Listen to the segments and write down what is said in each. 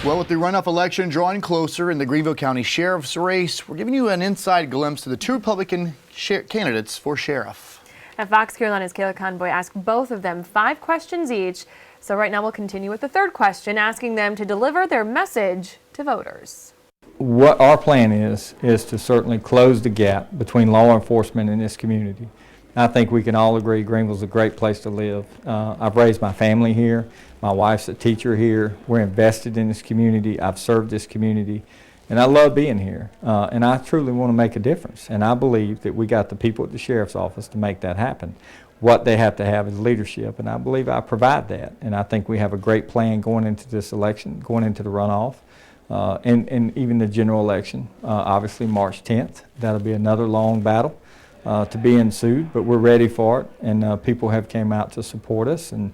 Well, with the runoff election drawing closer in the Greenville County Sheriff's race, we're giving you an inside glimpse to the two Republican candidates for sheriff. At Fox Carolina's Kayla Convoy asked both of them 5 questions each. So right now we'll continue with the third question, asking them to deliver their message to voters. What our plan is to certainly close the gap between law enforcement and this community. I think we can all agree Greenville's a great place to live. I've raised my family here. My wife's a teacher here. We're invested in this community. I've served this community, and I love being here. And I truly want to make a difference. And I believe that we got the people at the Sheriff's Office to make that happen. What they have to have is leadership, and I believe I provide that. And I think we have a great plan going into this election, going into the runoff, and even the general election. Obviously March 10th, that'll be another long battle to be ensued, but we're ready for it, and people have came out to support us and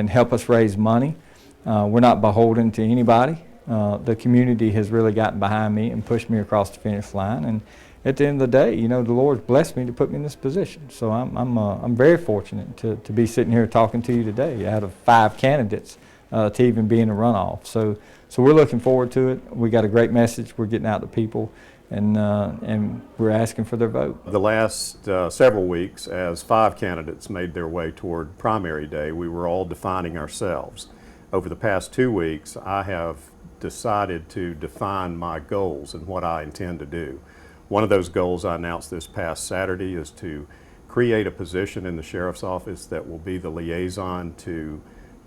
help us raise money. We're not beholden to anybody. The community has really gotten behind me and pushed me across the finish line, and at the end of the day, you know, the Lord's blessed me to put me in this position. So I'm very fortunate to be sitting here talking to you today out of 5 candidates to even be in a runoff. So we're looking forward to it. We got a great message we're getting out to people, and we're asking for their vote. The last several weeks, as 5 candidates made their way toward primary day, we were all defining ourselves. Over the past 2 weeks, I have decided to define my goals and what I intend to do. One of those goals I announced this past Saturday is to create a position in the Sheriff's Office that will be the liaison to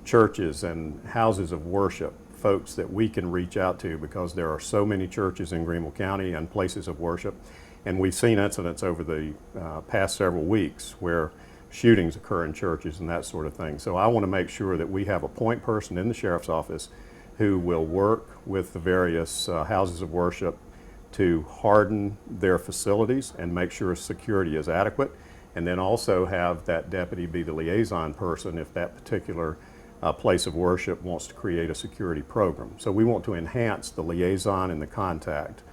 churches and houses of worship, folks that we can reach out to, because there are so many churches in Greenville County and places of worship. And we've seen incidents over the past several weeks where shootings occur in churches and that sort of thing. So I want to make sure that we have a point person in the Sheriff's Office who will work with the various houses of worship to harden their facilities and make sure security is adequate, and then also have that deputy be the liaison person if that particular place of worship wants to create a security program. So we want to enhance the liaison and the contact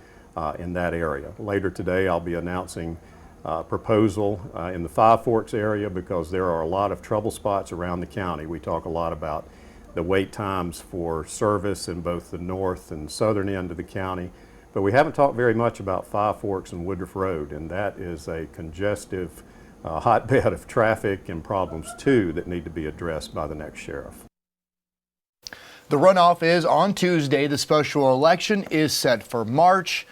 in that area. Later today I'll be announcing a proposal in the Five Forks area, because there are a lot of trouble spots around the county. We talk a lot about the wait times for service in both the north and southern end of the county, but we haven't talked very much about Five Forks and Woodruff Road, and that is a congestive hotbed of traffic and problems too that need to be addressed by the next sheriff. The runoff is on Tuesday. The special election is set for March.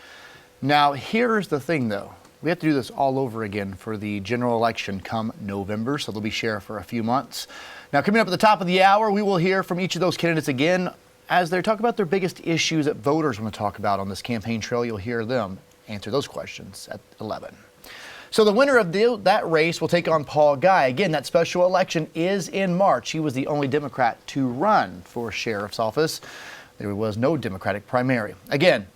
Now, here's the thing though. We have to do this all over again for the general election come November, so they'll be sheriff for a few months. Now, coming up at the top of the hour, we will hear from each of those candidates again as they talk about their biggest issues that voters want to talk about on this campaign trail. You'll hear them answer those questions at 11. So the winner of that race will take on Paul Guy. Again, that special election is in March. He was the only Democrat to run for sheriff's office. There was no Democratic primary. Again,